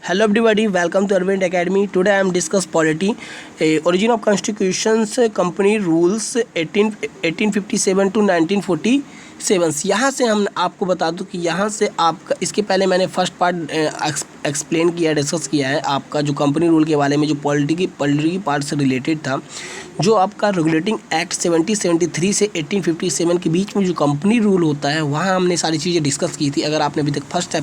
Hello everybody, welcome to Arvind Academy. Today I am discuss polity, origin of constitutions, company rules 1857 to 1947. यहाँ से हम आपको बता दूं कि यहाँ से आपका इसके पहले मैंने फर्स्ट पार्ट एक्सप्लेन किया, डिस्कस किया है आपका जो कंपनी रूल के बारे में, जो पॉलिटी की पार्ट से रिलेटेड था। जो आपका रेगुलेटिंग एक्ट 1773 से 1857 के बीच में जो कंपनी रूल होता है, वहाँ हमने सारी चीज़ें डिस्कस की थी। अगर आपने अभी तक फर्स्ट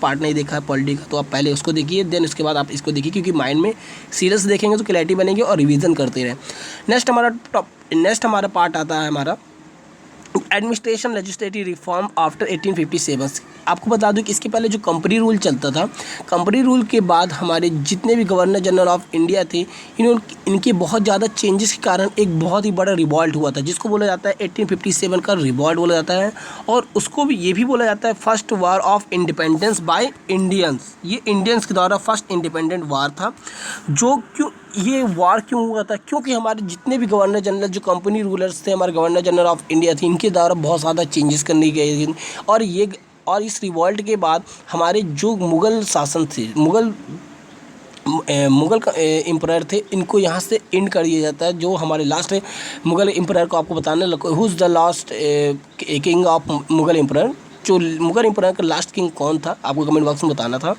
पार्ट नहीं देखा है पॉलिटी का, तो आप पहले उसको देखिए, देन उसके बाद आप इसको देखिए, क्योंकि माइंड में सीरियस देखेंगे तो क्लैरिटी बनेगी और रिवीजन करते रहें। नेक्स्ट हमारा पार्ट आता है हमारा एडमिनिस्ट्रेशन लेजिस्लेटिव रिफॉर्म आफ्टर 1857। आपको बता दूं कि इसके पहले जो कंपनी रूल चलता था, कंपनी रूल के बाद हमारे जितने भी गवर्नर जनरल ऑफ इंडिया थे, इनके बहुत ज़्यादा चेंजेस के कारण एक बहुत ही बड़ा रिवॉल्ट हुआ था, जिसको बोला जाता है 1857 का रिवॉल्ट बोला जाता है। और उसको भी ये भी बोला जाता है first war of independence by Indians. ये इंडियंस के द्वारा फर्स्ट इंडिपेंडेंट वार था। ये वार क्यों हुआ था? क्योंकि हमारे जितने भी गवर्नर जनरल जो कंपनी रूलर्स थे, हमारे गवर्नर जनरल ऑफ इंडिया थे, इनके द्वारा बहुत ज़्यादा चेंजेस करनी गई थी। और इस रिवॉल्ट के बाद हमारे जो मुग़ल शासन थे, मुग़ल एम्परर थे, इनको यहाँ से एंड कर दिया जाता है। जो हमारे लास्ट मुग़ल एम्परर को आपको बताना, who is the last king of Mughal emperor, जो मुग़ल एम्परर का लास्ट किंग कौन था, आपको कमेंट बॉक्स में बताना था।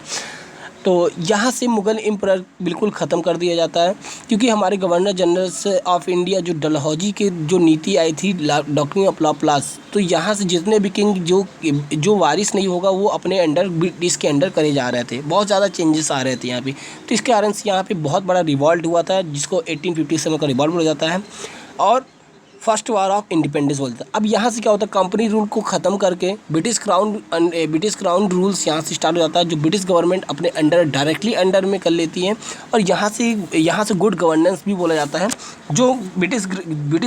तो यहाँ से मुग़ल एम्परर बिल्कुल ख़त्म कर दिया जाता है, क्योंकि हमारे गवर्नर जनरल्स ऑफ इंडिया जो डलहौजी के जो नीति आई थी डॉक्ट्रिन ऑफ लाप्लास, तो यहाँ से जितने भी किंग जो वारिस नहीं होगा वो अपने अंडर ब्रिटिश के अंडर करे जा रहे थे। बहुत ज़्यादा चेंजेस आ रहे थे यहाँ पे, तो इसके कारण से यहाँ पे बहुत बड़ा रिवॉल्ट हुआ था, जिसको 1857 का रिवॉल्ट बोला जाता है और फर्स्ट वार ऑफ इंडिपेंडेंस बोलता है। अब यहाँ से क्या होता है, कंपनी रूल को ख़त्म करके ब्रिटिश क्राउन रूल्स यहाँ से स्टार्ट हो जाता है, जो ब्रिटिश गवर्नमेंट अपने अंडर डायरेक्टली अंडर में कर लेती है। और यहाँ से गुड गवर्नेंस भी बोला जाता है, जो ब्रिटिश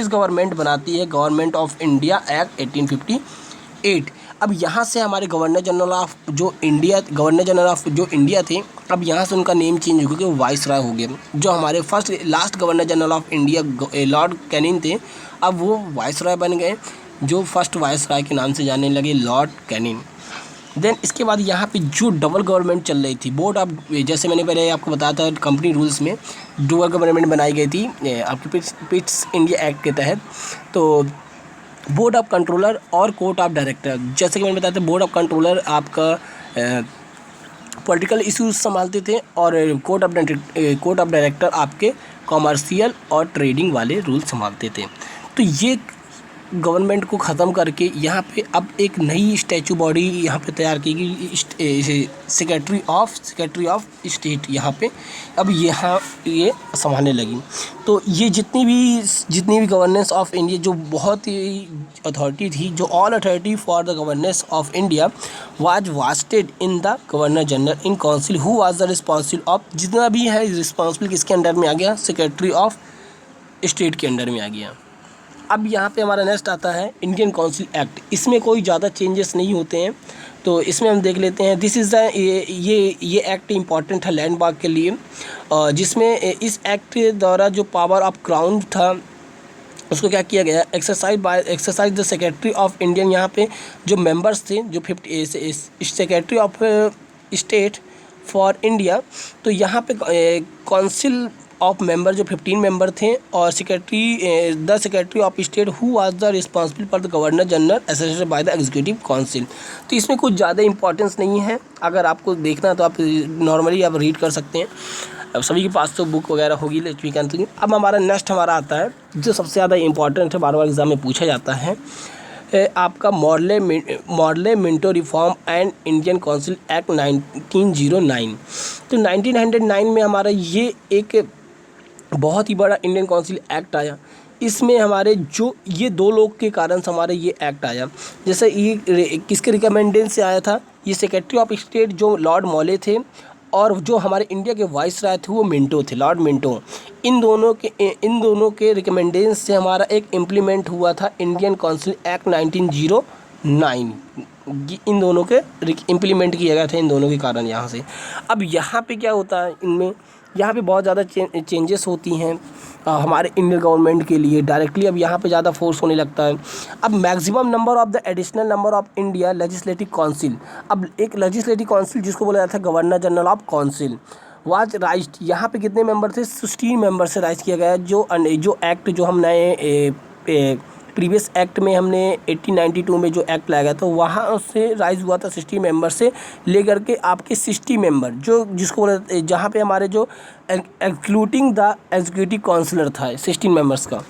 गवर्नमेंट बनाती है, गवर्नमेंट ऑफ इंडिया एक्ट 1858। अब यहाँ से हमारे गवर्नर जनरल ऑफ जो इंडिया थे, अब यहाँ से उनका नेम चेंज हो गया, वाइस रॉय हो गया। जो हमारे last governor general of India Lord Canning थे, अब वो वाइस रॉय बन गए, जो फर्स्ट वाइस रॉय के नाम से जाने लगे, लॉर्ड कैनिंग। देन इसके बाद यहाँ पे जो डबल गवर्नमेंट चल रही थी, बोर्ड ऑफ, जैसे मैंने पहले आपको बताया था कंपनी रूल्स में डुअल गवर्नमेंट बनाई गई थी आपके पिट्स इंडिया एक्ट के तहत। तो बोर्ड ऑफ कंट्रोलर और कोर्ट ऑफ डायरेक्टर, जैसे कि मैंने बताया था, बोर्ड ऑफ कंट्रोलर आपका पॉलिटिकल इश्यूज संभालते थे और कोर्ट ऑफ डायरेक्टर आपके कॉमर्शियल और ट्रेडिंग वाले रूल संभालते थे। तो ये गवर्नमेंट को ख़त्म करके यहाँ पे अब एक नई स्टैचू बॉडी यहाँ पे तैयार की गई, सेक्रेटरी ऑफ स्टेट यहाँ पे अब ये संभालने लगी। तो ये जितनी भी गवर्नेंस ऑफ इंडिया, जो बहुत ही अथॉरिटी थी, जो all authority for the governance of India was wasted in the governor general in council, who was the responsible of, जितना भी है रिस्पॉन्सिबल किसके अंडर में आ गया, सेक्रेटरी ऑफ स्टेट के अंडर में आ गया। अब यहाँ पे हमारा नेक्स्ट आता है इंडियन काउंसिल एक्ट। इसमें कोई ज़्यादा चेंजेस नहीं होते हैं, तो इसमें हम देख लेते हैं। दिस इज़ द ये एक्ट इंपॉर्टेंट है लैंडमार्क के लिए, जिसमें इस एक्ट के द्वारा जो पावर ऑफ क्राउन था उसको क्या किया गया, exercise the secretary of Indian. यहाँ पे जो मेंबर्स थे, जो 50 secretary of state for India, तो यहाँ पे काउंसिल ऑफ मेंबर जो 15 मेंबर थे, और the secretary of state who was the responsible for the governor general assessed by the executive council. तो इसमें कुछ ज़्यादा इंपॉर्टेंस नहीं है, अगर आपको देखना है तो आप नॉर्मली आप रीड कर सकते हैं। अब सभी के पास तो बुक वगैरह होगी, लेट वी कैन। अब हमारा नेक्स्ट आता है जो सबसे ज़्यादा इंपॉर्टेंट है, बार बार एग्जाम में पूछा जाता है, आपका Morley Minto reform and Indian council act 1909। तो 1909 में हमारा ये एक बहुत ही बड़ा इंडियन काउंसिल एक्ट आया। इसमें हमारे ये दो लोग के कारण से हमारे ये एक्ट आया। जैसे ये किसके रिकमेंडेशन से आया था, ये सेक्रेटरी ऑफ स्टेट जो लॉर्ड मॉले थे, और जो हमारे इंडिया के वाइस राय थे वो मिंटो थे, लॉर्ड मिंटो। इन दोनों के रिकमेंडेशन से हमारा एक इम्प्लीमेंट हुआ था इंडियन काउंसिल एक्ट 1909। इन दोनों के इम्प्लीमेंट किया गया था, इन दोनों के कारण यहाँ से। अब यहाँ पे क्या होता है, इनमें यहाँ पे बहुत ज़्यादा चेंजेस होती हैं। हमारे इंडियन गवर्नमेंट के लिए डायरेक्टली अब यहाँ पे ज़्यादा फोर्स होने लगता है। अब maximum number of the additional number of India legislative council, अब एक लेजिस्लेटिव काउंसिल जिसको बोला जाता है governor general of council was rise, यहाँ पे कितने मेंबर थे? 16 मेंबर से राइज किया गया है। जो एक्ट जो हम नए प्रीवियस एक्ट में हमने 1892 में जो एक्ट लाया गया था वहाँ से राइज हुआ था 60 मेंबर से लेकर के आपके 60 मेंबर जो जिसको जहाँ पे हमारे जो एक्सक्लूडिंग द एग्जीक्यूटिव काउंसिलर था 16 मेंबर्स का।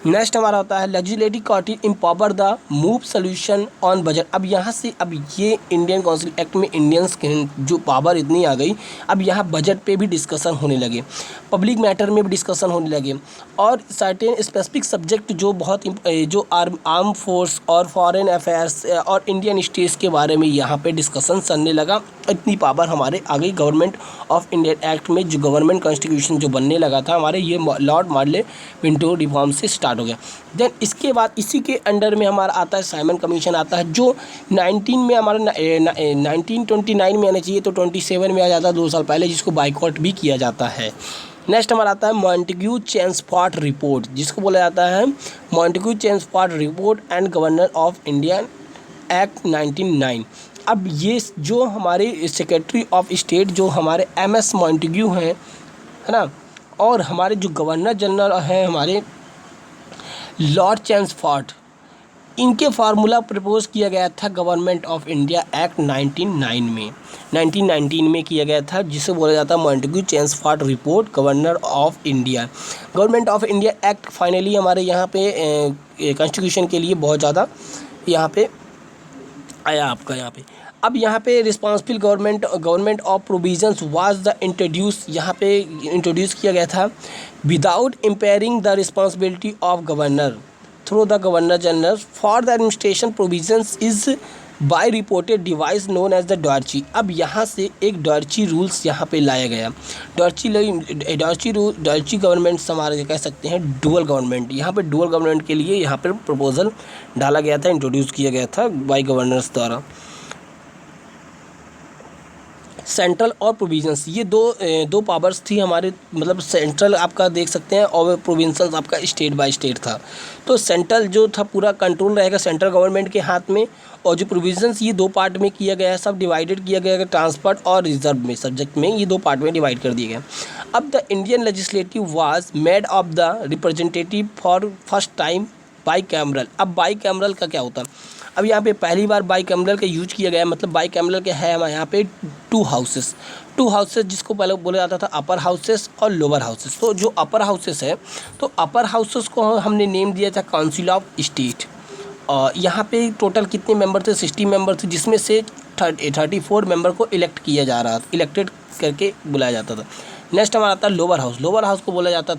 नेक्स्ट हमारा होता है legislative कॉटी empower the move solution on budget. अब यहाँ से अब ये इंडियन काउंसिल एक्ट में इंडियंस के जो पावर इतनी आ गई, अब यहाँ बजट पे भी डिस्कशन होने लगे, पब्लिक मैटर में भी डिस्कशन होने लगे और सर्टेन स्पेसिफिक सब्जेक्ट जो बहुत जो आर्म फोर्स और फॉरेन अफेयर्स और इंडियन स्टेट्स के बारे में यहाँ पे डिस्कशन चलने लगा। इतनी पावर हमारे आ गई गवर्नमेंट ऑफ इंडिया एक्ट में, जो गवर्नमेंट कॉन्स्टिट्यूशन जो बनने लगा था हमारे, ये लॉर्ड मार्ले मिंटो रिफॉर्म से स्टार्ट हो गया। देन इसके बाद इसी के अंडर में हमारा आता है साइमन कमीशन आता है, जो 19 में हमारा 1929 में आना चाहिए तो 27 में आ जाता है 2 साल पहले, जिसको बाइकआउट भी किया जाता है। नेक्स्ट हमारा आता है मॉन्टेग्यू चेम्सफोर्ड रिपोर्ट, जिसको बोला जाता है Montagu Chelmsford report and governor of India act 1909। अब ये जो हमारे सेक्रेटरी ऑफ स्टेट जो हमारे MS मॉन्टेग्यू हैं, है ना, और हमारे जो गवर्नर जनरल हैं हमारे लॉर्ड चेम्सफोर्ड, इनके फार्मूला प्रपोज किया गया था गवर्नमेंट ऑफ इंडिया एक्ट 1919 में किया गया था, जिसे बोला जाता है Montagu Chelmsford report governor of India. Government of India act finally हमारे यहाँ पे कॉन्स्टिट्यूशन के लिए बहुत ज़्यादा यहाँ पे आया आपका यहाँ पे। अब यहाँ पे responsible government of provisions was the introduce, यहाँ पे इंट्रोड्यूस किया गया था without impairing the responsibility of governor through the governor general for the administration provisions is by reported device known as the dyarchy. अब यहाँ से एक डॉर्ची रूल्स यहाँ पे लाया गया। डॉर्ची गवर्नमेंट हमारे कह सकते हैं डुअल गवर्नमेंट। यहाँ पे डुअल गवर्नमेंट के लिए यहाँ पे प्रपोजल डाला गया था, इंट्रोड्यूस किया गया था बाय गवर्नर्स द्वारा। सेंट्रल और प्रोविंस, ये दो पावर्स थी हमारे, मतलब सेंट्रल आपका देख सकते हैं और प्रोविंसेस आपका स्टेट बाय स्टेट था। तो सेंट्रल जो था पूरा कंट्रोल रहेगा सेंट्रल गवर्नमेंट के हाथ में, और जो प्रोविजंस ये 2 पार्ट में किया गया है, सब डिवाइडेड किया गया है ट्रांसपोर्ट और रिजर्व में, सब्जेक्ट में ये 2 पार्ट में डिवाइड कर दिए गए। अब the Indian legislative was made of the representative for first time by cameral. अब बाई कैमरल का क्या होता है? अब यहाँ पे पहली बार बाई कैमरल का यूज किया गया है, मतलब बाई कैमरल के है हमारे यहाँ पे 2 हाउसेस जिसको पहले बोला जाता था अपर हाउसेस और लोअर हाउसेस। तो जो अपर हाउसेस है, तो अपर हाउसेस को हमने नेम दिया था काउंसिल ऑफ स्टेट। और यहाँ पे टोटल कितने मेंबर थे? 60 मेंबर थे, जिसमें से 34 मेंबर को इलेक्ट किया जा रहा था, इलेक्टेड करके बुलाया जाता था। नेक्स्ट हमारा आता है लोअर हाउस। लोअर हाउस को बोला जाता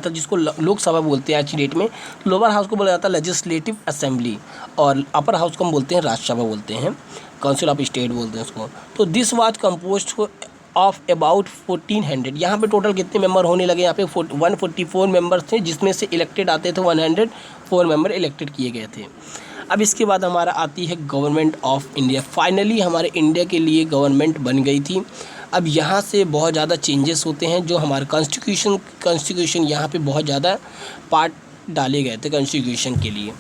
है जिसको लोकसभा बोलते हैं आज की डेट में। लोअर हाउस को बोला जाता है लेजिस्लेटिव असेंबली, और अपर हाउस को हम बोलते हैं राज्यसभा बोलते हैं, काउंसिल ऑफ स्टेट बोलते हैं उसको। तो this was composed of about 1400। यहाँ पे टोटल कितने मेंबर होने लगे? यहाँ पे 144 मेंबर्स थे, जिसमें से इलेक्टेड आते थे 104 मेंबर इलेक्टेड किए गए थे। अब इसके बाद हमारा आती है गवर्नमेंट ऑफ इंडिया। फाइनली हमारे इंडिया के लिए गवर्नमेंट बन गई थी। अब यहाँ से बहुत ज़्यादा चेंजेस होते हैं, जो हमारे कॉन्स्टिट्यूशन यहाँ पे बहुत ज़्यादा पार्ट डाले गए थे कॉन्स्टिट्यूशन के लिए।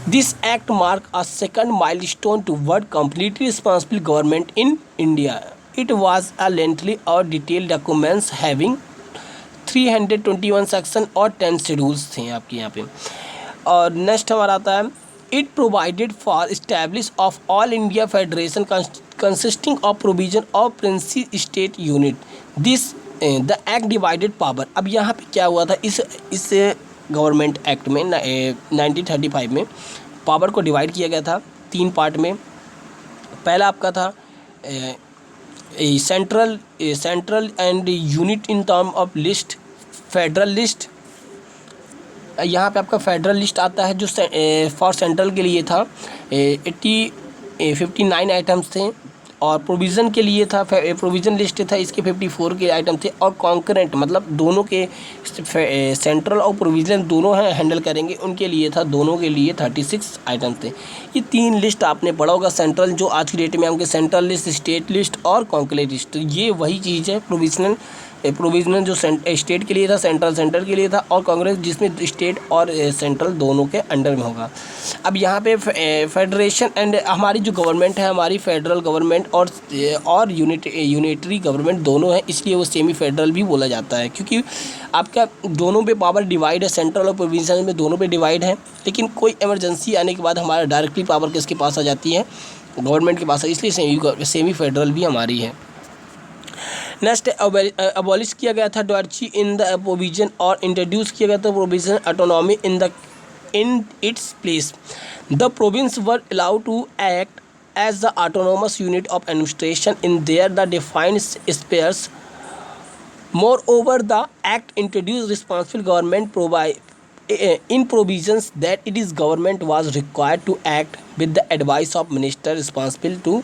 This act mark a second milestone toward completely responsible government in India. It was a lengthy और डिटेल डॉक्यूमेंट्स हैविंग 321 सेक्शन और 10 शेड्यूल्स थे आपके यहाँ पे। और नेक्स्ट हमारा आता है it provided for establish of all India federation consisting of provision of Princy state unit. This the act divided power. अब यहाँ पे क्या हुआ था, इस गवर्नमेंट एक्ट में 1935 में पावर को डिवाइड किया गया था 3 पार्ट में। पहला आपका था central and unit in term of list, federal list. यहाँ पे आपका फेडरल लिस्ट आता है जो फॉर सेंट्रल के लिए था। 59 आइटम्स थे, और प्रोविज़न के लिए था, प्रोविज़न लिस्ट था, इसके 54 के आइटम थे। और कॉन्करेंट मतलब दोनों के सेंट्रल और प्रोविज़न दोनों हैं हैंडल करेंगे, उनके लिए था, दोनों के लिए 36 आइटम थे। ये 3 लिस्ट आपने पढ़ा होगा, सेंट्रल जो आज की डेट में हमके सेंट्रल लिस्ट, स्टेट लिस्ट और कॉन्क्लेव लिस्ट। तो ये वही चीज़ है, प्रोविजनल जो स्टेट के लिए था, सेंट्रल सेंटर के लिए था, और कांग्रेस जिसमें स्टेट और सेंट्रल दोनों के अंडर में होगा। अब यहाँ पे फेडरेशन एंड हमारी जो गवर्नमेंट है, हमारी फेडरल गवर्नमेंट और यूनिटरी गवर्नमेंट दोनों है, इसलिए वो सेमी फेडरल भी बोला जाता है, क्योंकि आपका दोनों पे पावर डिवाइड है, सेंट्रल और प्रोविंशियल में दोनों पे डिवाइड है। लेकिन कोई इमरजेंसी आने के बाद हमारा डायरेक्टली पावर किसके पास आ जाती है, गवर्नमेंट के पास है, इसलिए सेमी फेडरल भी हमारी है। नेक्स्ट, अबॉलिश किया गया था डॉर्ची इन द प्रोविजन और इंट्रोड्यूस किया गया था provision autonomy in its place. The province were allowed to act as the autonomous unit of administration in their the defined spheres. Moreover, the Act introduced responsible government in provisions that its government was required to act with the advice of minister responsible to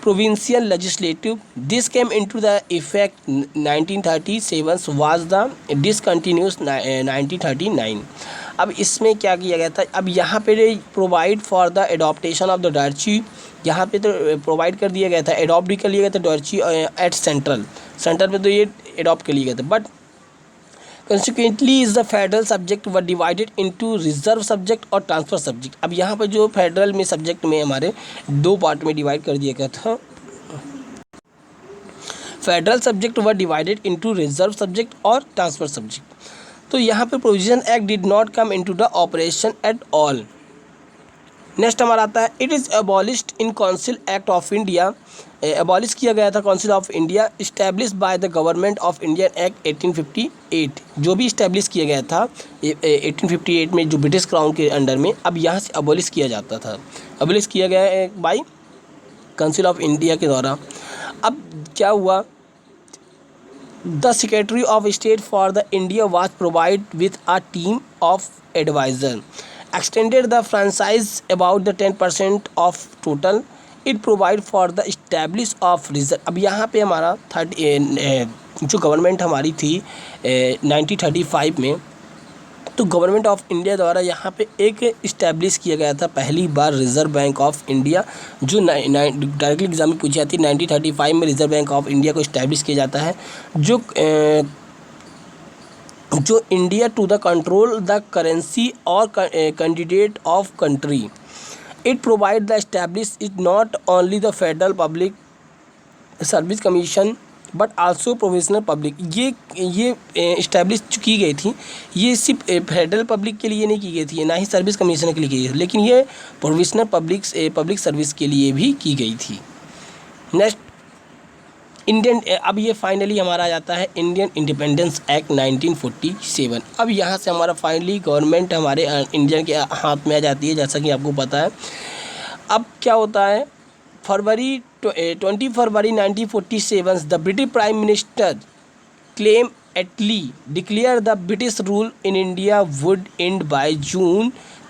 provincial legislative. This came into the effect 1937 was the discontinuous 1939. अब इसमें क्या किया गया था, अब यहाँ पे provide for the adaptation of the dyarchy, यहाँ पे तो प्रोवाइड कर दिया गया था, एडॉप्ट भी कर लिया गया था डॉर्ची एट सेंट्रल पे, तो ये एडॉप्ट कर लिया गया था। But consequently is the federal subject were divided into reserve subject और ट्रांसफर सब्जेक्ट। अब यहाँ पर जो फेडरल में सब्जेक्ट में हमारे 2 पार्ट में डिवाइड कर दिया गया था। Federal subject were divided into reserve subject और ट्रांसफर सब्जेक्ट। तो यहाँ पे provision act did not come into the operation at all. Next हमारा आता है, it is abolished in council act of India. Abolish किया गया था council of India, establish by the government of Indian act 1858। जो भी इस्टेब्लिश किया गया था 1858 में, जो ब्रिटिश क्राउन के अंडर में, अब यहाँ से एबॉलिश किया जाता था, एबॉलिश किया गया है बाय काउंसिल ऑफ इंडिया के द्वारा। अब क्या हुआ, the secretary of state for the India was provide with a team of adviser, extended the franchise about the 10% of total. It provide for the establish of reserve. अब यहाँ पे हमारा जो गवर्नमेंट हमारी थी 1935 में, तो गवर्नमेंट ऑफ इंडिया द्वारा यहाँ पे एक इस्टेब्लिश किया गया था पहली बार रिज़र्व बैंक ऑफ इंडिया, जो डायरेक्टली एग्जाम में पूछी जाती है। 1935 में रिज़र्व बैंक ऑफ इंडिया को इस्टेब्लिश किया जाता है, जो India to the control the currency और candidate of country. It provide the establish is not only the federal public service commission but also provisional public. ये इस्टेब्लिश की गई थी, ये सिर्फ फेडरल पब्लिक के लिए नहीं की गई थी, ना ही सर्विस कमीशन के लिए की गई थी, लेकिन ये प्रोविजनल पब्लिक सर्विस के लिए भी की गई थी। नेक्स्ट इंडियन, अब ये फाइनली हमारा आ जाता है इंडियन इंडिपेंडेंस एक्ट 1947। अब यहाँ से हमारा फाइनली गवर्नमेंट हमारे इंडियन के हाथ में आ जाती है, जैसा कि आपको पता है। अब क्या होता है, 20 February 1947 the British prime minister Clem Attlee declared the British rule in India would end by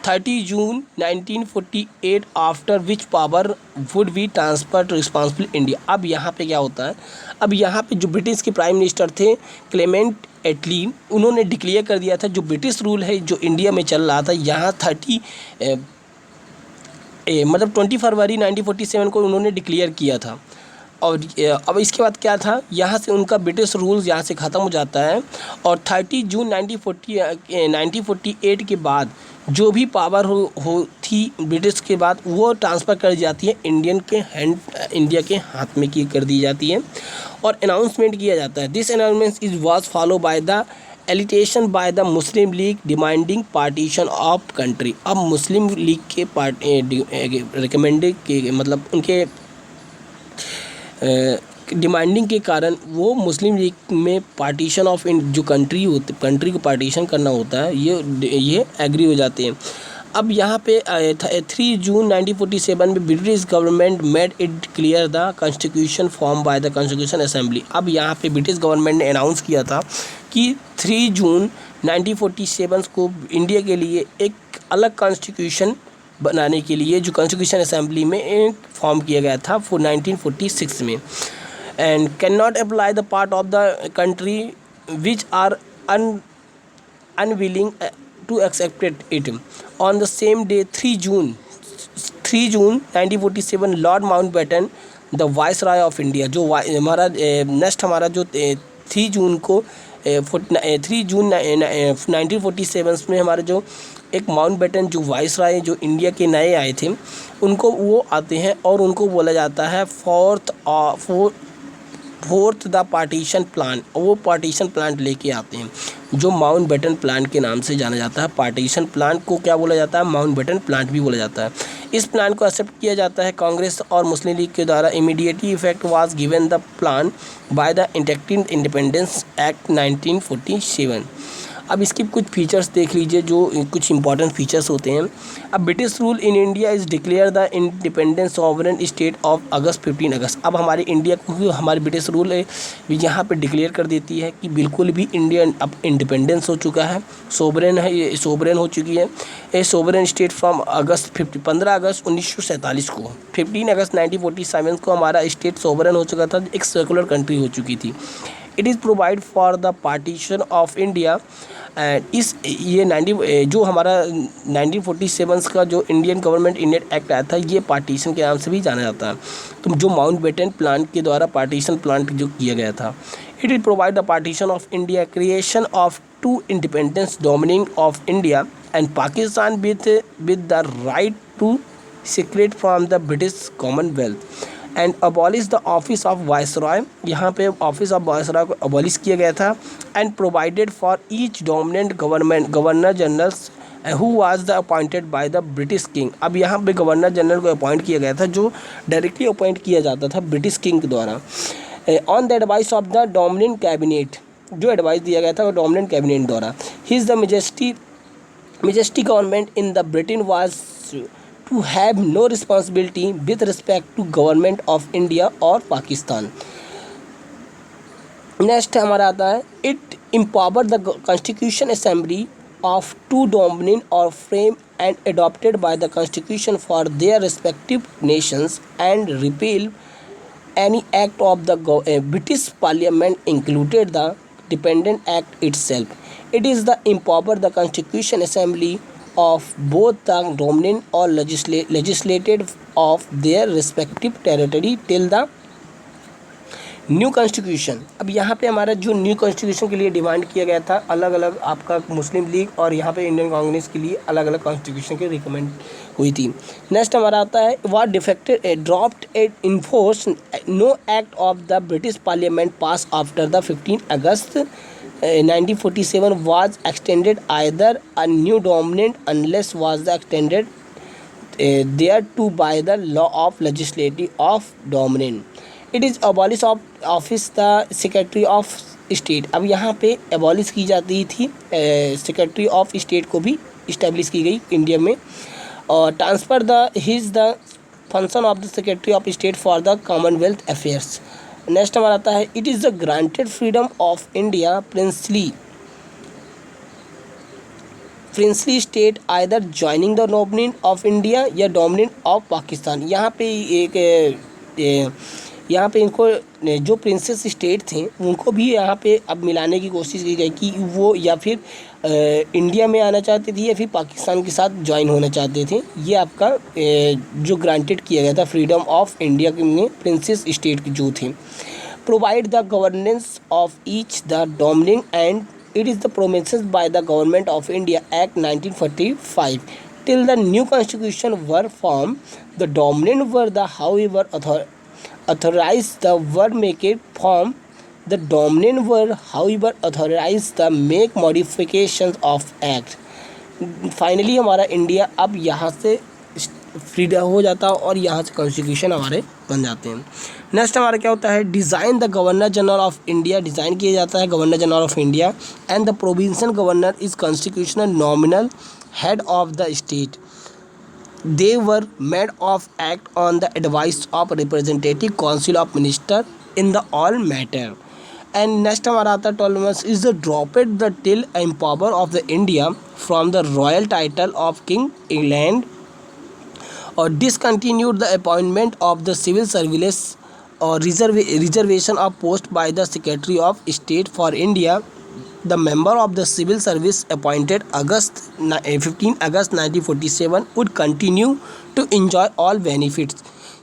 30 June 1948 after which power would be transfer to responsible India. अब यहाँ पे क्या होता है, अब यहाँ पे जो ब्रिटिश के प्राइम मिनिस्टर थे क्लेमेंट एटली, उन्होंने डिक्लेयर कर दिया था जो ब्रिटिश रूल है जो इंडिया में चल रहा था, यहाँ 20 फरवरी 1947 को उन्होंने डिक्लेयर किया था। और अब इसके बाद क्या था, यहाँ से उनका ब्रिटिश रूल्स यहाँ से ख़त्म हो जाता है, और 30 जून 1948 के बाद जो भी पावर हो थी ब्रिटिश के बाद, वो ट्रांसफ़र कर दी जाती है इंडिया के हाथ में कर दी जाती है, और अनाउंसमेंट किया जाता है। This announcement is was follow by the agitation by the Muslim League demanding partition of country. अब मुस्लिम लीग के रिकमेंडेड के मतलब उनके डिमांडिंग के कारण वो मुस्लिम लीग में पार्टीशन ऑफ जो कंट्री को पार्टीशन करना होता है, ये एग्री हो जाते हैं। अब यहाँ पे 3 जून 1947 में British government made it clear the constitution form by the constitution assembly. अब यहाँ पे ब्रिटिश गवर्नमेंट ने अनाउंस किया था कि 3 जून 1947 को इंडिया के लिए एक अलग कॉन्स्टिट्यूशन बनाने के लिए जो कॉन्स्टिट्यूशन असेंबली में फॉर्म किया गया था 1946 में, and can not apply the part of the country which are unwilling to accept it. On the same day, 3 June 1947, Lord Mountbatten, the Viceroy of India, जो हमारा नेक्स्ट हमारा जो 3 जून को 3 जून 1947 में हमारे जो एक माउंटबेटन जो वाइसराय जो इंडिया के नए आए थे, उनको वो आते हैं और उनको बोला जाता है फोर्थ द पार्टीशन प्लान। वो पार्टीशन प्लान लेके आते हैं जो माउंटबेटन प्लान के नाम से जाना जाता है। पार्टीशन प्लान को क्या बोला जाता है? माउंटबेटन प्लान भी बोला जाता है। इस प्लान को एक्सेप्ट किया जाता है कांग्रेस और मुस्लिम लीग के द्वारा। Immediately effect was given the plan by the enacting independence act 1947। अब इसकी कुछ फीचर्स देख लीजिए, जो कुछ इंपॉर्टेंट फीचर्स होते हैं। अब British rule in India is declare the independent sovereign state of अगस्त 15 अगस्त। अब हमारे इंडिया को हमारे ब्रिटिश रूल यहाँ पे डिक्लेयर कर देती है कि बिल्कुल भी इंडिया अब इंडिपेंडेंस हो चुका है, सोवरेन है, ये सोवरेन हो चुकी है। ए सोवरेन स्टेट फ्रॉम 15 अगस्त 1947 को, 15 अगस्त 1947 को हमारा स्टेट सोवरेन हो चुका था, एक सेकुलर कंट्री हो चुकी थी। It is provide for the partition of India. जो हमारा 1947 का जो इंडियन गवर्नमेंट इंडियन एक्ट आया था, ये पार्टीशन के नाम से भी जाना जाता है। तो जो माउंटबेटन प्लान के द्वारा पार्टीशन प्लान जो किया गया था, it is provide the partition of India, creation of 2 independence dominion of India and Pakistan with the right to separate from the British Commonwealth and abolish the office of viceroy. यहाँ पे office of viceroy को abolish किया गया था। And provided for each dominant governor generals who was the appointed by the British king. अब यहाँ पे governor general को अपॉइंट किया गया था, जो डायरेक्टली अपॉइंट किया जाता था ब्रिटिश किंग के द्वारा। On the advice of the dominant cabinet, जो एडवाइस दिया गया था वो डोमिनेंट कैबिनेट द्वारा। His the majesty government in the Britain was to have no responsibility with respect to government of India or Pakistan. Next हमारा आता है, it empowered the Constitution Assembly of 2 dominant or frame and adopted by the Constitution for their respective nations and repeal any act of the British Parliament, included the Dependent Act itself. It is the empowered the Constitution Assembly of both the dominant or legislative of their respective territory till the new constitution. अब यहाँ पे हमारा जो new constitution के लिए demand किया गया था, अलग अलग आपका मुस्लिम लीग और यहाँ पे इंडियन कांग्रेस के लिए अलग अलग कॉन्स्टिट्यूशन की रिकमेंड हुई थी। नेक्स्ट हमारा आता है, was defected dropped at in force no act of the British parliament pass after the 15 August 1947 was extended either a new dominant unless was extended thereto by the law of legislative of dominant. It is abolish of office the secretary of state. अब यहाँ पे abolish की जाती थी secretary of state को भी establish की गई इंडिया में, और transfer the function of the secretary of state for the commonwealth affairs. Next हमारा आता है, it is the granted freedom of India princely state either joining the dominant of India या डोमिनेंट ऑफ पाकिस्तान। यहाँ पे इनको जो प्रिंसेस स्टेट थे उनको भी यहाँ पे अब मिलाने की कोशिश की गई कि वो या फिर इंडिया में आना चाहते थे या फिर पाकिस्तान के साथ ज्वाइन होना चाहते थे। ये आपका जो ग्रांटेड किया गया था फ्रीडम ऑफ इंडिया में प्रिंसेस स्टेट जो थे। Provide the governance of each the dominion and it is the promises by the government of India act 1945 till the new constitution were form the dominant were the however authorized the word make it form the dominant were however authorized the make modifications of act. Finally हमारा India अब यहाँ से freedom हो जाता है और यहाँ से कॉन्स्टिट्यूशन हमारे बन जाते हैं। नेक्स्ट हमारा क्या होता है, design the governor general of India, design किया जाता है governor general of India and the provincial governor is constitutional nominal head of the state. They were made of act on the advice of representative council of minister in the all matter. And next हमारा आता है, Ptolemy's is the dropped the till empower of the India from the royal title of King England और discontinued the appointment of the civil service और reservation of post by the secretary of state for India. The member of the civil service appointed 15 August 1947 would continue to enjoy all benefits.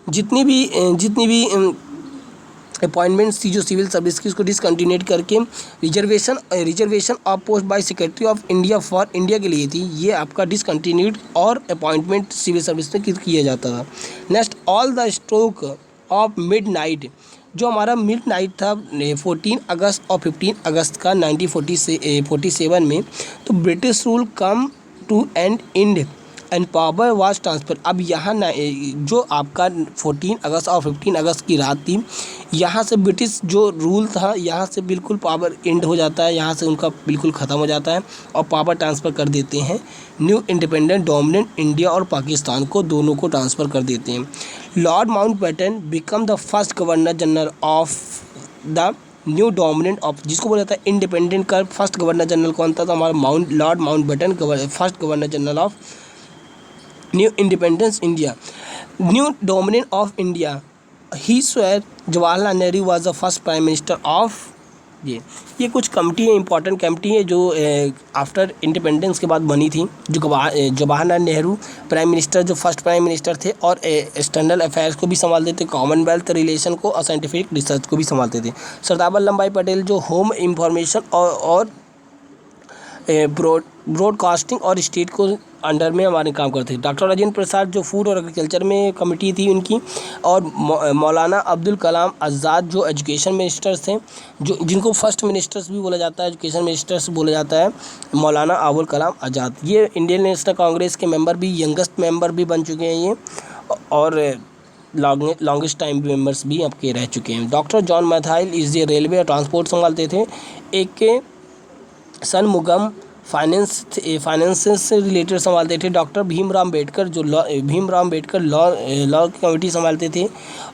जितनी भी appointments थी जो civil service की, उसको डिसकंटिन्यूट करके reservation of post bye secretary of India for India के लिए थी, ये आपका डिसकंटिन्यूट और अपॉइंटमेंट सिविल सर्विस में किया जाता था। Next, all the stroke of midnight, जो हमारा मिडनाइट था 14 अगस्त और 15 अगस्त का 1947 में, तो British rule come to end and power was transfer. अब यहाँ जो आपका 14 अगस्त और 15 अगस्त की रात थी, यहाँ से ब्रिटिश जो रूल था यहाँ से बिल्कुल पावर एंड हो जाता है, यहाँ से उनका बिल्कुल ख़त्म हो जाता है और पावर ट्रांसफ़र कर देते हैं न्यू इंडिपेंडेंट डोमिनेंट इंडिया और पाकिस्तान को, दोनों को ट्रांसफ़र कर देते हैं। Lord Mountbatten become the first governor general of the new dominant of, जिसको बोला जाता है इंडिपेंडेंट का फर्स्ट गवर्नर जनरल कौन था, तो हमारा Lord Mountbatten first governor general of new independence India, new dominant of India. He swear Jawaharlal Nehru was the first prime minister of. ये कुछ कमिटी है, इंपॉर्टेंट कमिटी है जो आफ्टर इंडिपेंडेंस के बाद बनी थी, जो जवाहरलाल नेहरू प्राइम मिनिस्टर, जो फर्स्ट प्राइम मिनिस्टर थे और एक्सटर्नल अफेयर्स को भी संभालते थे, कॉमनवेल्थ रिलेशन को और साइंटिफिक रिसर्च को भी संभालते थे। सरदार वल्लभ भाई पटेल जो होम इंफॉर्मेशन और ब्रॉडकास्टिंग और स्टेट को अंडर में हमारे काम करते थे। डॉक्टर राजेंद्र प्रसाद जो फूड और एग्रीकल्चर में कमेटी थी उनकी, और मौलाना अब्दुल कलाम आज़ाद जो एजुकेशन मिनिस्टर्स थे, जो जिनको फर्स्ट मिनिस्टर्स भी बोला जाता है, एजुकेशन मिनिस्टर्स बोला जाता है, मौलाना अबुल कलाम आज़ाद। ये इंडियन नेशनल कांग्रेस के मेंबर भी, यंगेस्ट मेंबर भी बन चुके हैं ये, और लॉन्गेस्ट टाइम मेंबर्स भी आपके रह चुके हैं। डॉक्टर जॉन मैथाइल इज़ ये रेलवे और ट्रांसपोर्ट संभालते थे। एक के सनमुगम फाइनेंस से रिलेटेड संभालते थे। डॉक्टर भीमराव अम्बेडकर जो लॉ की कमेटी संभालते थे,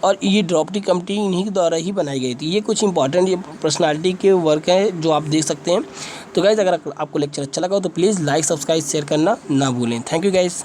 और ये द्रौपदी कमेटी इन्हीं के द्वारा ही बनाई गई थी। ये कुछ इंपॉर्टेंट ये पर्सनालिटी के वर्क हैं जो आप देख सकते हैं। तो गाइज़, अगर आपको लेक्चर अच्छा लगा हो तो प्लीज़ लाइक, सब्सक्राइब, शेयर करना ना भूलें। Thank you guys.